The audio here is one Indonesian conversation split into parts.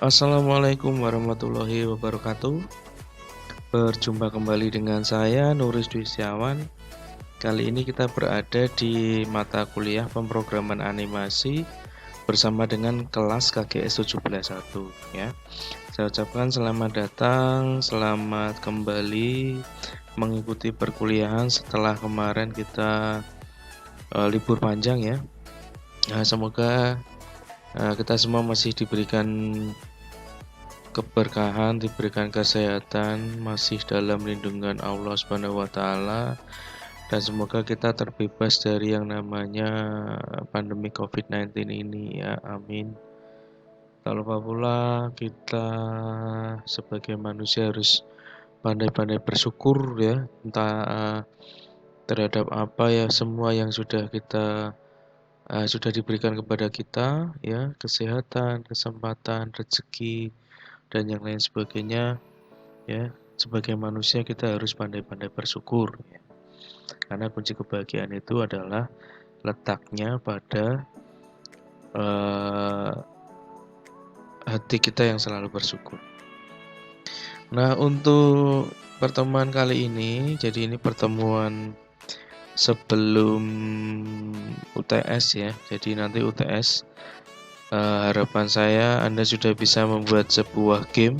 Assalamualaikum warahmatullahi wabarakatuh. Berjumpa kembali dengan saya Nuris Dwi Setiawan. Kali ini kita berada di mata kuliah pemrograman animasi bersama dengan kelas KGS 171 ya. Saya ucapkan selamat datang, selamat kembali mengikuti perkuliahan setelah kemarin kita libur panjang ya. Semoga kita semua masih diberikan keberkahan, diberikan kesehatan, masih dalam lindungan Allah Subhanahu wa taala, dan semoga kita terbebas dari yang namanya pandemi COVID-19 ini ya. Amin. Tak lupa pula kita sebagai manusia harus pandai-pandai bersyukur ya, entah terhadap apa ya semua yang sudah diberikan kepada kita ya, kesehatan, kesempatan, rezeki dan yang lain sebagainya. Ya, sebagai manusia kita harus pandai-pandai bersyukur ya. Karena kunci kebahagiaan itu adalah letaknya pada uh, hati kita yang selalu bersyukur. Nah, untuk pertemuan kali ini, jadi ini pertemuan sebelum UTS ya. Jadi nanti UTS, harapan saya Anda sudah bisa membuat sebuah game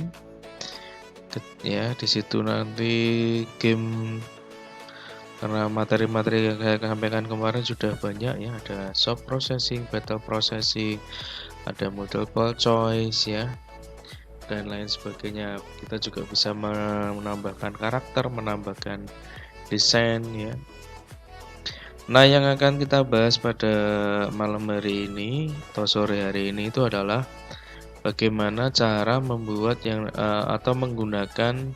ya. Di situ nanti game, karena materi-materi yang saya sampaikan kemarin sudah banyak ya, ada soft processing, battle processing, ada multiple choice ya, dan lain sebagainya. Kita juga bisa menambahkan karakter, menambahkan desain ya. Nah, yang akan kita bahas pada malam hari ini atau sore hari ini itu adalah bagaimana cara membuat atau menggunakan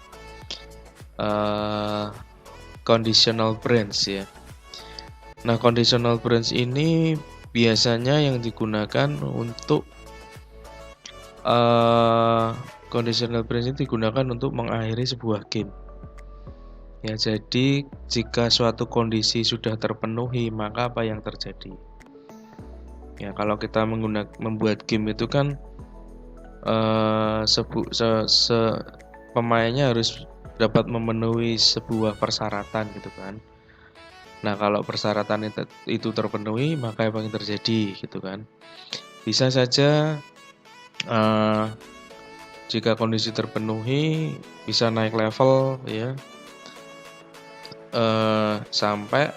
conditional branch ya. Nah, conditional branch ini biasanya yang digunakan untuk conditional branch ini digunakan untuk mengakhiri sebuah game. Ya, jadi jika suatu kondisi sudah terpenuhi, maka apa yang terjadi? Ya, kalau kita membuat game itu kan pemainnya harus dapat memenuhi sebuah persyaratan gitu kan. Nah, kalau persyaratan itu terpenuhi, maka apa yang terjadi gitu kan? Bisa saja jika kondisi terpenuhi bisa naik level ya, sampai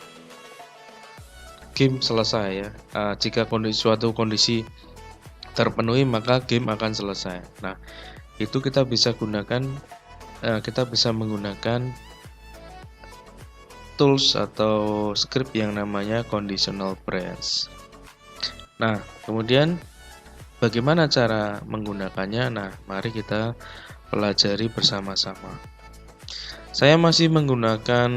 game selesai ya. Jika suatu kondisi terpenuhi, maka game akan selesai. Nah, itu kita bisa menggunakan tools atau script yang namanya conditional branch. Nah, kemudian bagaimana cara menggunakannya? Nah, mari kita pelajari bersama-sama. Saya masih menggunakan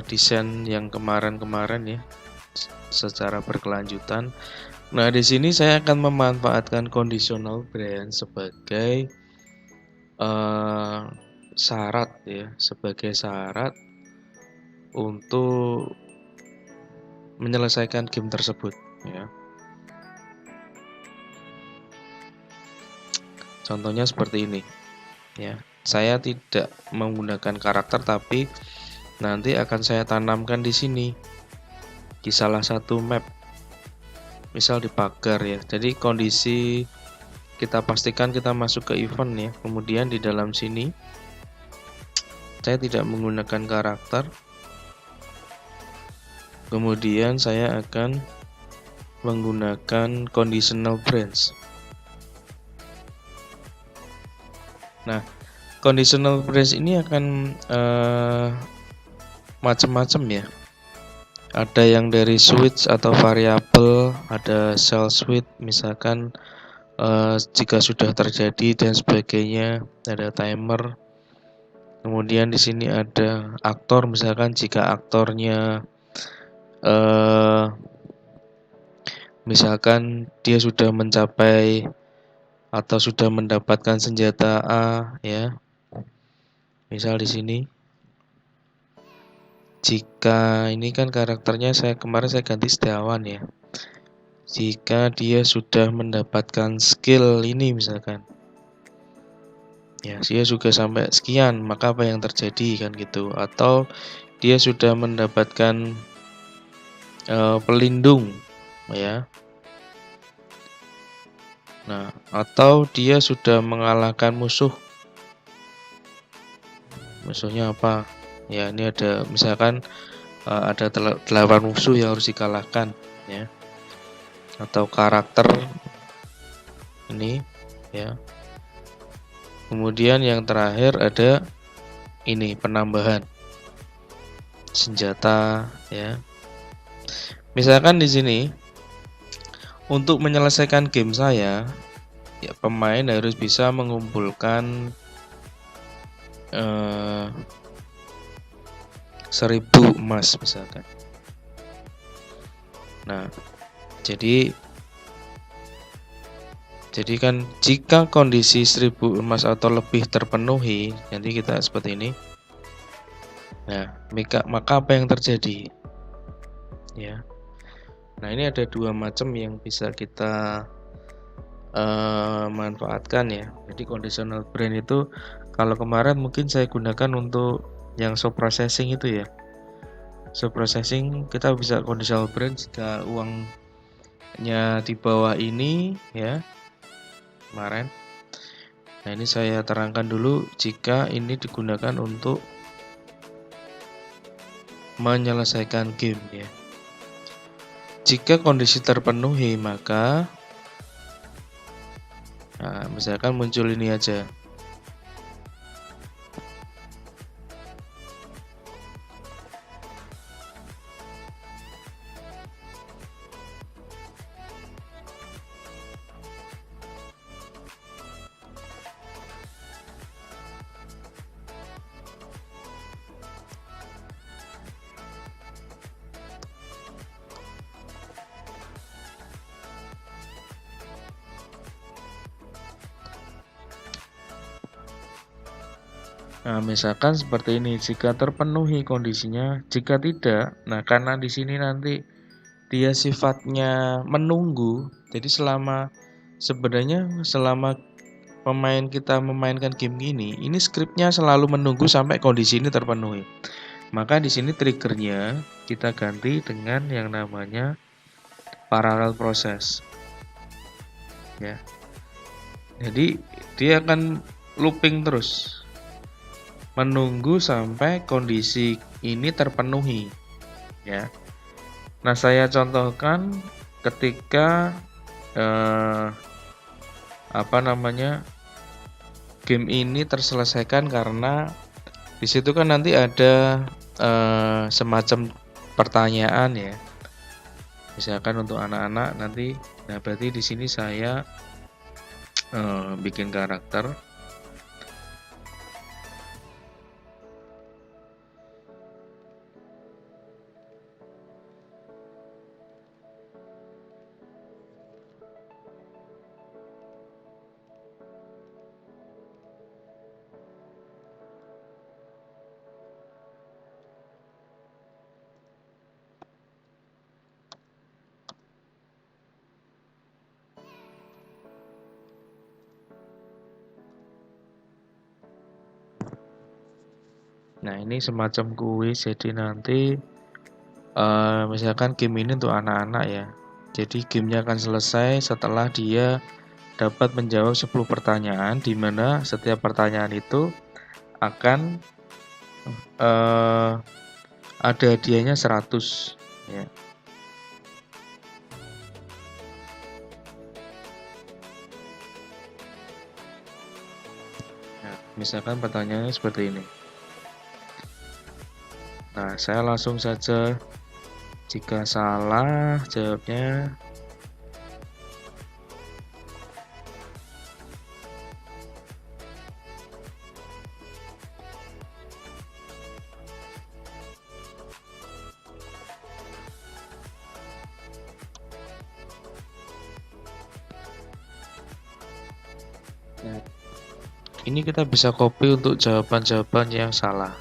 desain yang kemarin-kemarin ya, secara berkelanjutan. Nah, di sini saya akan memanfaatkan conditional branch sebagai syarat ya, sebagai syarat untuk menyelesaikan game tersebut ya. Contohnya seperti ini ya. Saya tidak menggunakan karakter, tapi nanti akan saya tanamkan di sini di salah satu map. Misal di pagar ya. Jadi kondisi kita pastikan kita masuk ke event ya. Kemudian di dalam sini saya tidak menggunakan karakter. Kemudian saya akan menggunakan conditional branch. Nah, conditional branch ini akan macam-macam ya. Ada yang dari switch atau variabel, ada shell switch misalkan jika sudah terjadi dan sebagainya, ada timer. Kemudian di sini ada aktor, misalkan jika aktornya misalkan dia sudah mencapai atau sudah mendapatkan senjata A ya. Misal di sini jika ini kan karakternya kemarin saya ganti Setiawan ya. jika dia sudah mendapatkan skill ini misalkan. Ya, dia juga sampai sekian, maka apa yang terjadi kan gitu. Atau dia sudah mendapatkan pelindung ya. Nah, atau dia sudah mengalahkan musuh. Musuhnya apa? Ya, ini ada misalkan ada 8 musuh yang harus dikalahkan ya. Atau karakter ini ya. Kemudian yang terakhir ada ini penambahan senjata ya. Misalkan di sini untuk menyelesaikan game saya, ya pemain harus bisa mengumpulkan 1000 emas misalkan. Nah, jadi kan jika kondisi 1000 emas atau lebih terpenuhi, nanti kita seperti ini. Nah, maka apa yang terjadi? Ya. Nah, ini ada 2 macam yang bisa kita manfaatkan ya. Jadi conditional brand itu kalau kemarin mungkin saya gunakan untuk yang shop processing itu ya. Shop processing kita bisa conditional brand jika uangnya di bawah ini ya. Kemarin. Nah, ini saya terangkan dulu jika ini digunakan untuk menyelesaikan game ya. Jika kondisi terpenuhi maka misalkan muncul ini aja. Nah, misalkan seperti ini, jika terpenuhi kondisinya, jika tidak, nah karena di sini nanti dia sifatnya menunggu, jadi sebenarnya selama pemain kita memainkan game ini skripnya selalu menunggu sampai kondisi ini terpenuhi. Maka di sini triggernya kita ganti dengan yang namanya parallel process. Ya. Jadi dia akan looping terus. Menunggu sampai kondisi ini terpenuhi ya. Nah, saya contohkan ketika game ini terselesaikan karena di situ kan nanti ada semacam pertanyaan ya. Misalkan untuk anak-anak nanti, nah berarti di sini saya bikin karakter. Nah, ini semacam kuis, jadi nanti misalkan game ini untuk anak-anak ya. Jadi gamenya akan selesai setelah dia dapat menjawab 10 pertanyaan, di mana setiap pertanyaan itu akan ada hadiahnya 100 ya. Nah, misalkan pertanyaannya seperti ini. Nah, saya langsung saja, jika salah jawabnya nah, ini kita bisa copy untuk jawaban-jawaban yang salah.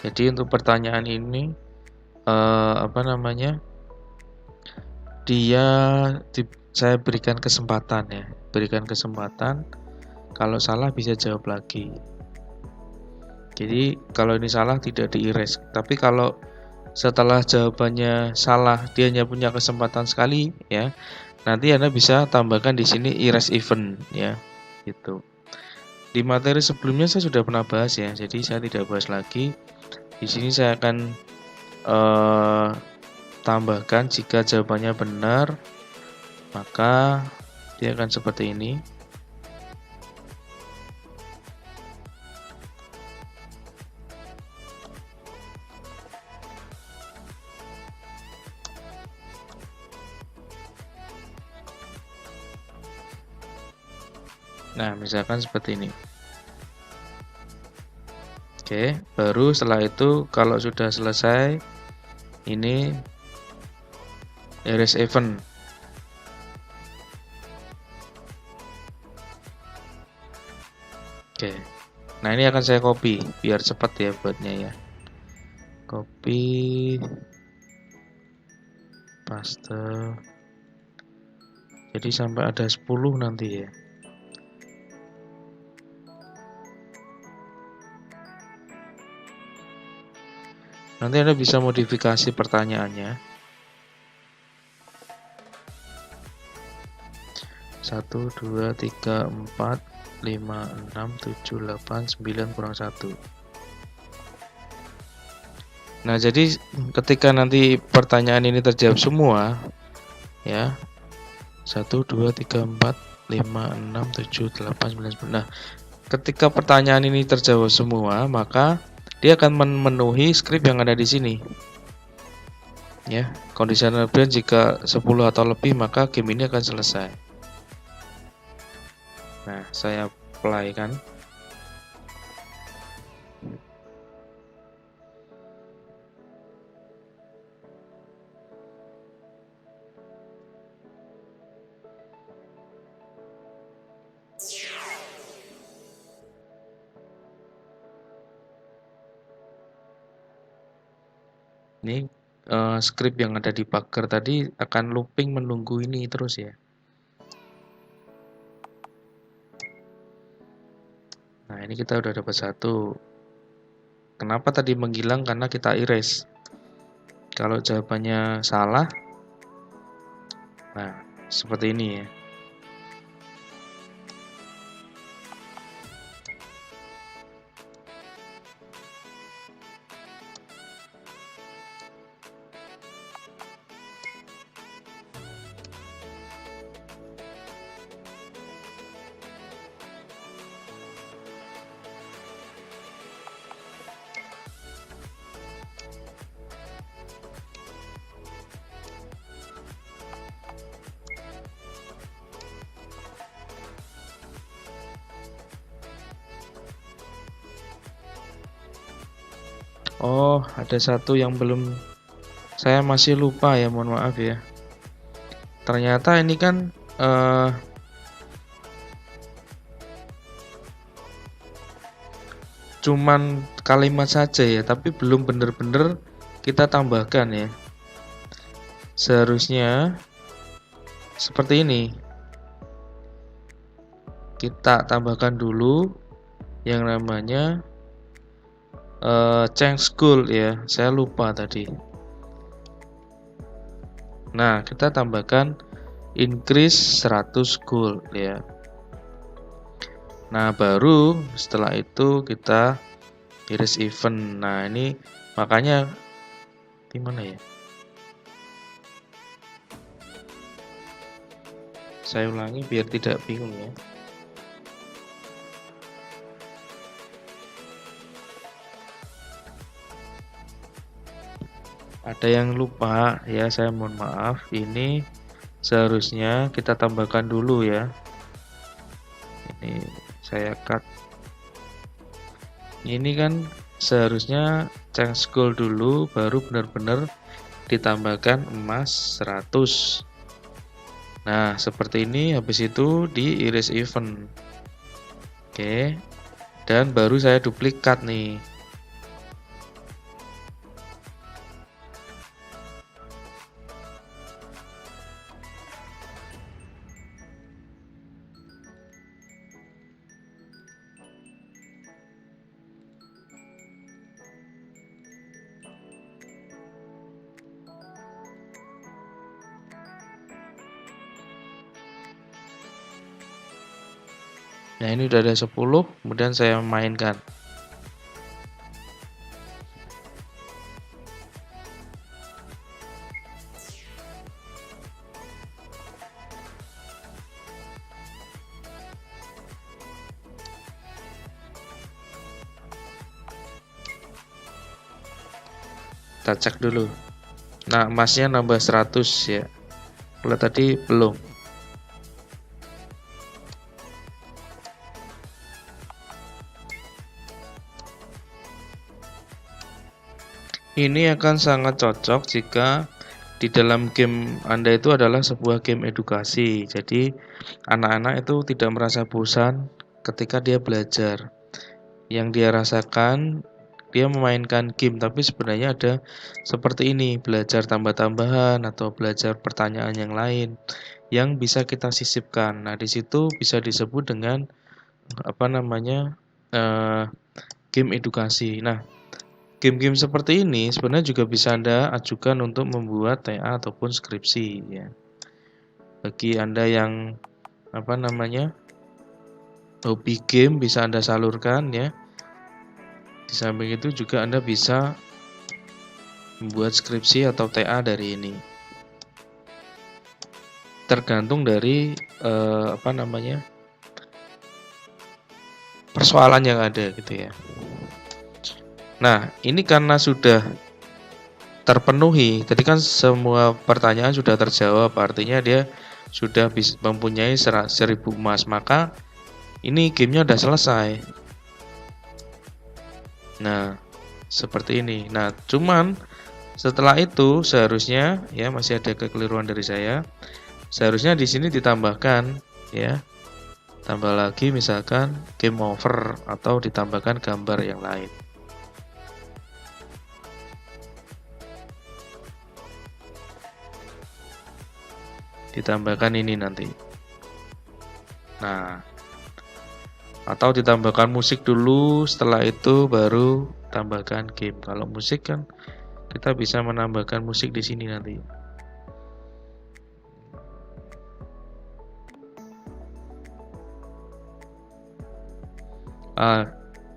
Jadi untuk pertanyaan ini saya berikan kesempatan ya, kalau salah bisa jawab lagi. Jadi kalau ini salah tidak di-erase, tapi kalau setelah jawabannya salah dia hanya punya kesempatan sekali ya, nanti Anda bisa tambahkan di sini erase event ya, gitu. Di materi sebelumnya saya sudah pernah bahas ya, jadi saya tidak bahas lagi. Di sini saya akan tambahkan jika jawabannya benar, maka dia akan seperti ini. Nah, misalkan seperti ini. Oke, baru setelah itu kalau sudah selesai, ini erase event. Oke, nah ini akan saya copy biar cepat ya buatnya ya. Copy, paste. Jadi sampai ada 10 nanti ya. Nanti Anda bisa modifikasi pertanyaannya. 1, 2, 3, 4, 5, 6, 7, 8, 9 kurang 1. Nah, jadi ketika nanti pertanyaan ini terjawab semua, ya, 1, 2, 3, 4, 5, 6, 7, 8, 9, 10. Nah, ketika pertanyaan ini terjawab semua, maka dia akan memenuhi skrip yang ada di sini. Ya, conditional branch jika 10 atau lebih, maka game ini akan selesai. Nah, saya apply kan. Ini script yang ada di pagar tadi akan looping menunggu ini terus ya. Nah, ini kita udah dapat 1. Kenapa tadi menghilang? Karena kita erase. Kalau jawabannya salah, nah seperti ini ya. Oh, ada satu yang belum saya masih lupa ya, mohon maaf ya. Ternyata ini kan cuman kalimat saja ya, tapi belum benar-benar kita tambahkan ya. Seharusnya seperti ini. Kita tambahkan dulu yang namanya change goal ya. Saya lupa tadi. Nah, kita tambahkan increase 100 goal ya. Nah, baru setelah itu kita erase event. Nah, ini makanya gimana ya? Saya ulangi biar tidak bingung ya. Ada yang lupa ya, saya mohon maaf. Ini seharusnya kita tambahkan dulu ya. Ini saya cut. Ini kan seharusnya change goal dulu, baru benar-benar ditambahkan emas 100. Nah, seperti ini. Habis itu di erase event. Oke. Dan baru saya duplikat nih. Nah, ini udah ada 10, kemudian saya mainkan. Kita cek dulu. Nah, emasnya nambah 100 ya. Kalau tadi belum. Ini akan sangat cocok jika di dalam game Anda itu adalah sebuah game edukasi. Jadi anak-anak itu tidak merasa bosan ketika dia belajar. Yang dia rasakan, dia memainkan game, tapi sebenarnya ada seperti ini, belajar tambah-tambahan atau belajar pertanyaan yang lain yang bisa kita sisipkan. Nah, di situ bisa disebut dengan apa namanya eh, game edukasi. Nah, game-game seperti ini sebenarnya juga bisa Anda ajukan untuk membuat TA ataupun skripsi ya. Bagi Anda yang apa namanya hobi game bisa Anda salurkan ya. Di samping itu juga Anda bisa membuat skripsi atau TA dari ini. Tergantung dari apa namanya persoalan yang ada gitu ya. Nah, ini karena sudah terpenuhi, tadi kan semua pertanyaan sudah terjawab, artinya dia sudah mempunyai 1000 emas, maka ini gamenya udah selesai. Nah, seperti ini. Nah, cuman setelah itu seharusnya ya masih ada kekeliruan dari saya. Seharusnya di sini ditambahkan ya. Tambah lagi misalkan game over atau ditambahkan gambar yang lain. Ditambahkan ini nanti. Nah, atau ditambahkan musik dulu, setelah itu baru tambahkan game. Kalau musik kan kita bisa menambahkan musik di sini nanti.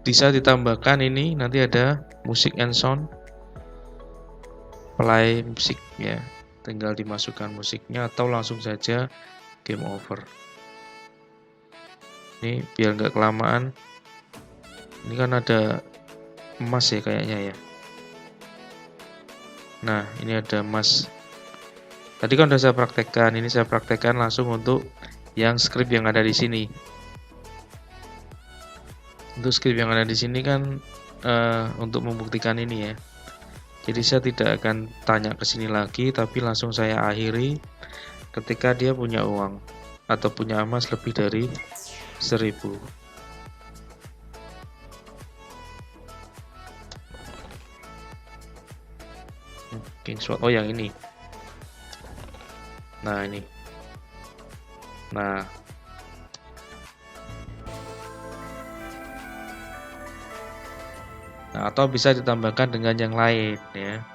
Bisa ditambahkan ini nanti ada musik and sound, play musik ya. Tinggal dimasukkan musiknya atau langsung saja game over. Ini biar nggak kelamaan. Ini kan ada emas ya kayaknya ya. Nah, ini ada emas. Tadi kan udah saya praktekkan. Ini saya praktekkan langsung untuk yang script yang ada di sini. Untuk script yang ada di sini kan untuk membuktikan ini ya. Jadi saya tidak akan tanya ke sini lagi, tapi langsung saya akhiri ketika dia punya uang atau punya emas lebih dari 1000. King Sword, oh yang ini. Nah ini. Nah, atau bisa ditambahkan dengan yang lain ya.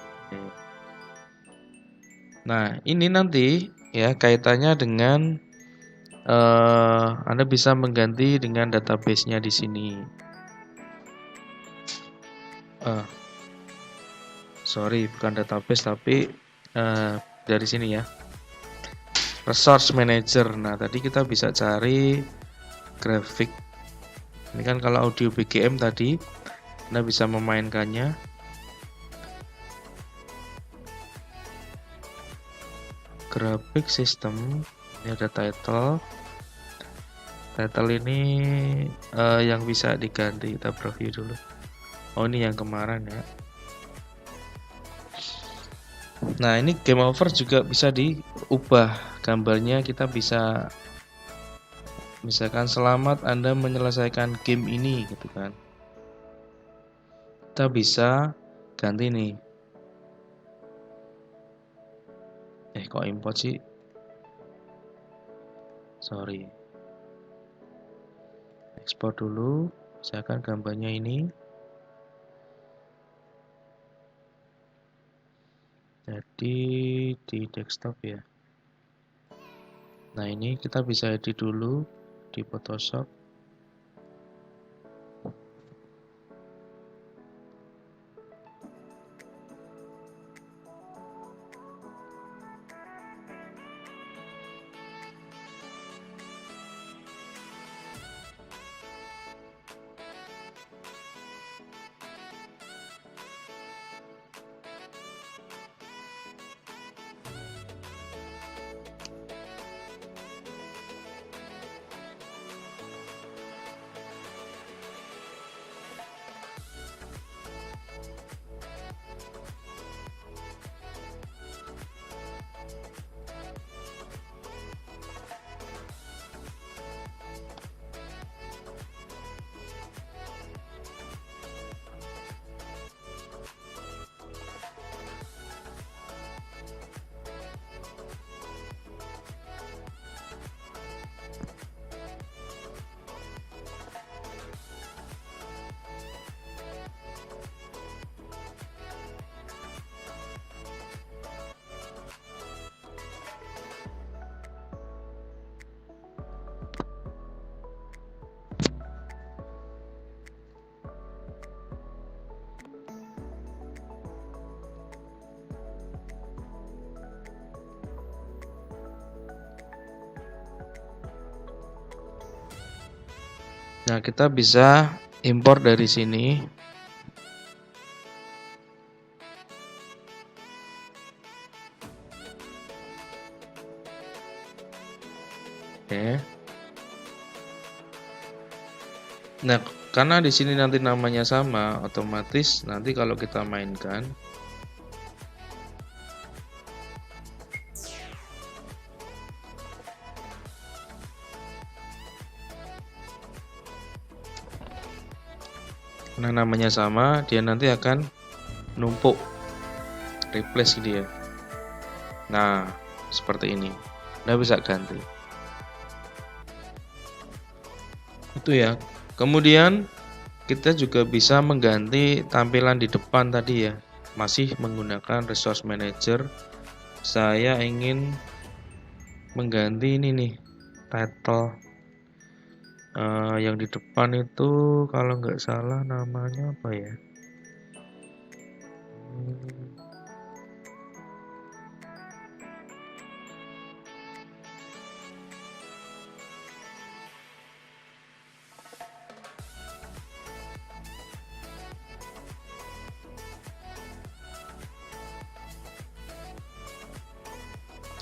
Nah, ini nanti ya kaitannya dengan Anda bisa mengganti dengan database-nya di sini. Sorry, bukan database tapi dari sini ya. Resource Manager. Nah, tadi kita bisa cari grafik. Ini kan kalau audio BGM tadi Anda bisa memainkannya. Grafik system. Ini ada title. Title ini yang bisa diganti. Kita preview dulu. Oh, ini yang kemarin ya. Nah, ini game over juga bisa diubah gambarnya. Kita bisa misalkan selamat Anda menyelesaikan game ini gitu kan. Kita bisa ganti nih. Kok import sih? Sorry. Ekspor dulu. Misalkan gambarnya ini. Jadi di desktop ya. Nah, ini kita bisa edit dulu di Photoshop. Nah, kita bisa impor dari sini. Oke. Nah, karena di sini nanti namanya sama, otomatis nanti kalau kita mainkan, nah namanya sama, dia nanti akan numpuk, replace dia. Nah, seperti ini. Nah, bisa ganti. Itu ya. Kemudian kita juga bisa mengganti tampilan di depan tadi ya. Masih menggunakan Resource Manager. Saya ingin mengganti ini nih, title yang di depan itu kalau nggak salah namanya apa ya?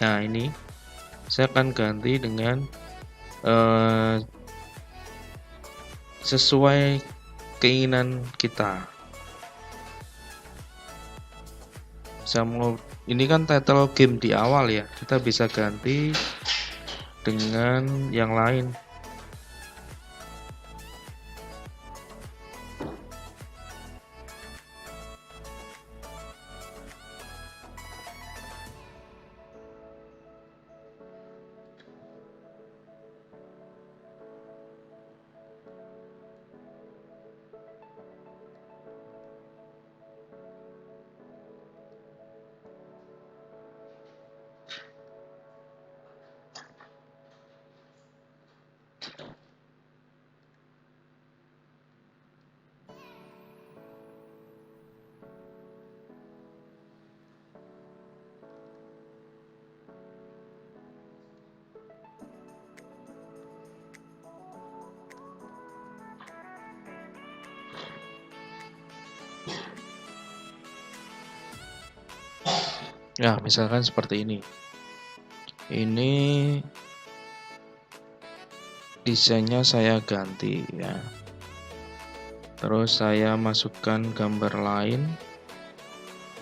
Nah, ini saya akan ganti dengan sesuai keinginan kita. Ini kan title game di awal ya, kita bisa ganti dengan yang lain. Ya, misalkan seperti ini. Ini desainnya saya ganti ya. Terus saya masukkan gambar lain.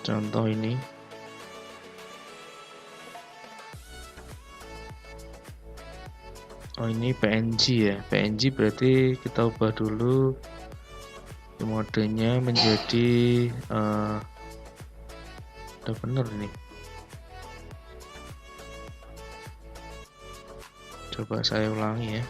Contoh ini. Oh, ini PNG ya. PNG berarti kita ubah dulu modenya menjadi udah bener ini. Coba saya ulangi ya.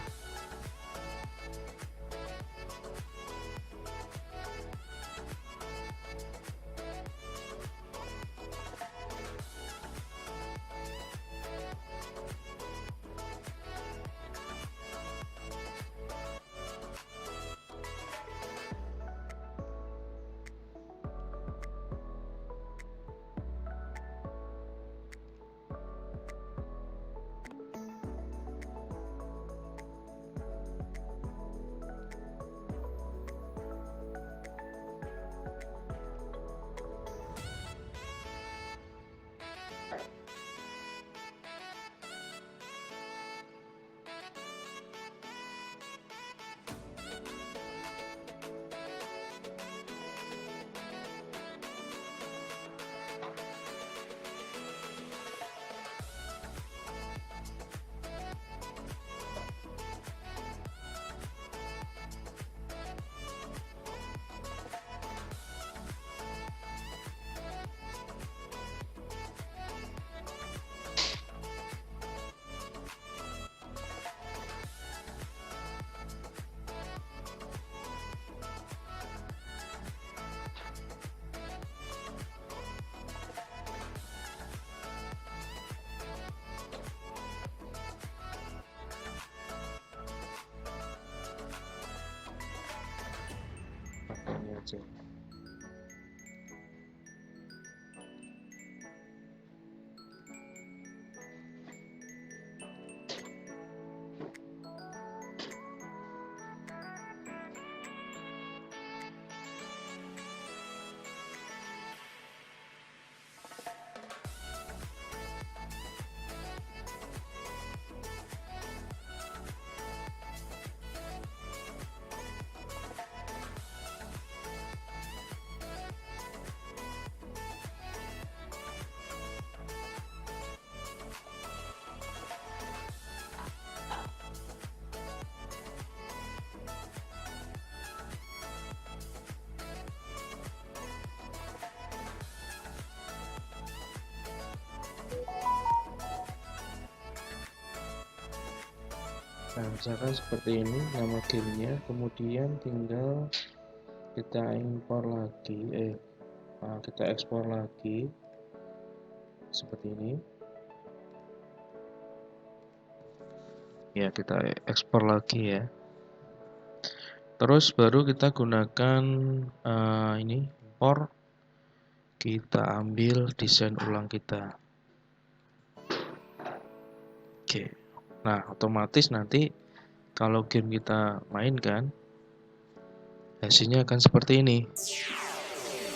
Ini aja. Nah, misalkan seperti ini nama gamenya, kemudian tinggal kita impor lagi, kita ekspor lagi seperti ini. Ya, kita ekspor lagi ya. Terus baru kita gunakan ini impor, kita ambil desain ulang kita. Oke. Nah, otomatis nanti kalau game kita mainkan, hasilnya akan seperti ini.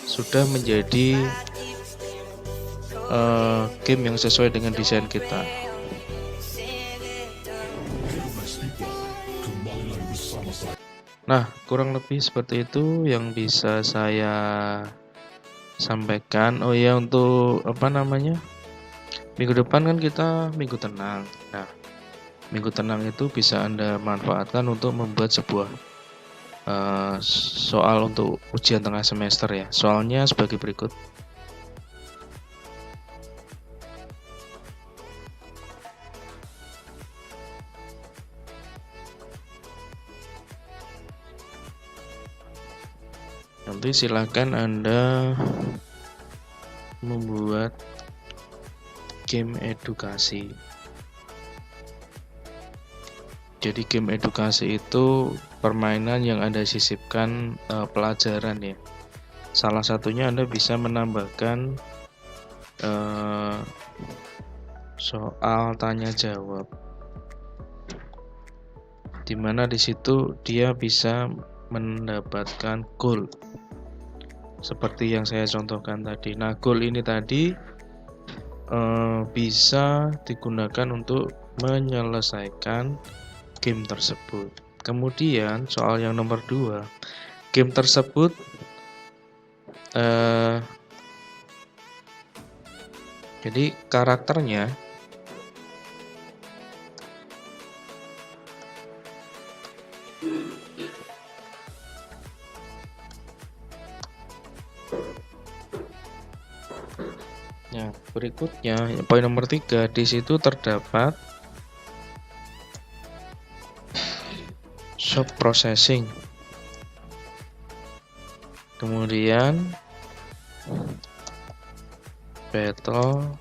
Sudah menjadi game yang sesuai dengan desain kita. Nah, kurang lebih seperti itu yang bisa saya sampaikan. Oh ya, untuk minggu depan kan kita minggu tenang. Nah, minggu tenang itu bisa Anda manfaatkan untuk membuat sebuah soal untuk ujian tengah semester ya. Soalnya sebagai berikut. Nanti silakan Anda membuat game edukasi. Jadi game edukasi itu permainan yang Anda sisipkan pelajaran ya. Salah satunya Anda bisa menambahkan soal tanya jawab, dimana di situ dia bisa mendapatkan goal seperti yang saya contohkan tadi. Nah, goal ini tadi bisa digunakan untuk menyelesaikan game tersebut. Kemudian soal yang nomor 2, game tersebut jadi karakternya berikutnya poin nomor 3, di situ terdapat shop processing, kemudian battle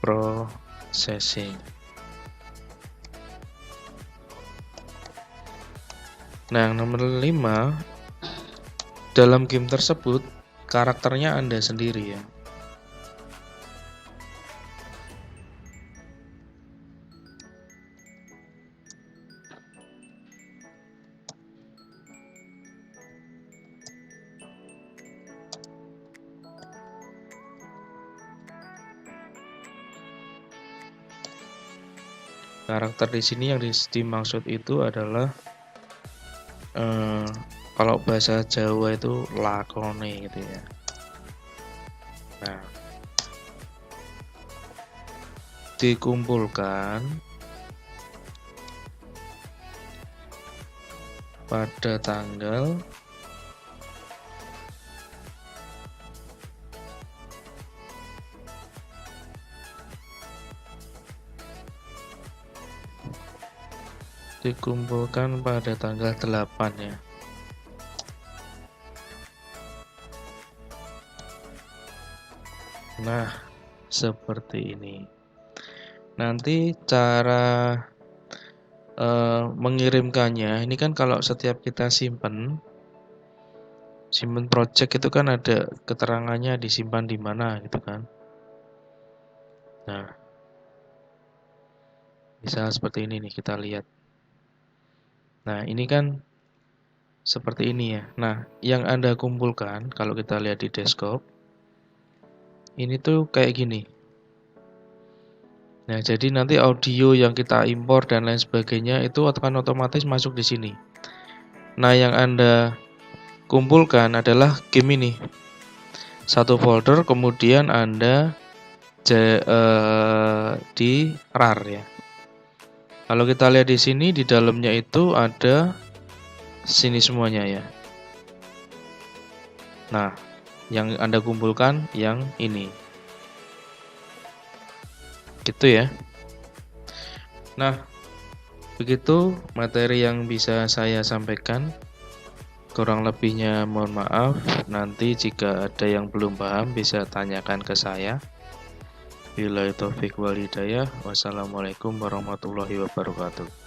processing. Nah, nomor 5, dalam game tersebut karakternya Anda sendiri ya. Karakter di sini yang dimaksud itu adalah kalau bahasa Jawa itu lakone gitu ya. Nah, dikumpulkan pada tanggal dikumpulkan pada tanggal 8 ya. Nah, seperti ini. Nanti cara mengirimkannya, ini kan kalau setiap kita simpen project itu kan ada keterangannya disimpan di mana gitu kan. Nah, bisa seperti ini nih, kita lihat. Nah, ini kan seperti ini ya. Nah, yang Anda kumpulkan kalau kita lihat di desktop, ini tuh kayak gini. Nah, jadi nanti audio yang kita impor dan lain sebagainya itu akan otomatis masuk di sini. Nah, yang Anda kumpulkan adalah game ini. Satu folder, kemudian Anda di RAR ya. Kalau kita lihat di sini, di dalamnya itu ada sini semuanya ya. Nah, yang Anda kumpulkan yang ini. Gitu ya. Nah, Begitu materi yang bisa saya sampaikan. Kurang lebihnya mohon maaf. Nanti jika ada yang belum paham bisa tanyakan ke saya. Billahi taufik wal hidayah. Wassalamualaikum warahmatullahi wabarakatuh.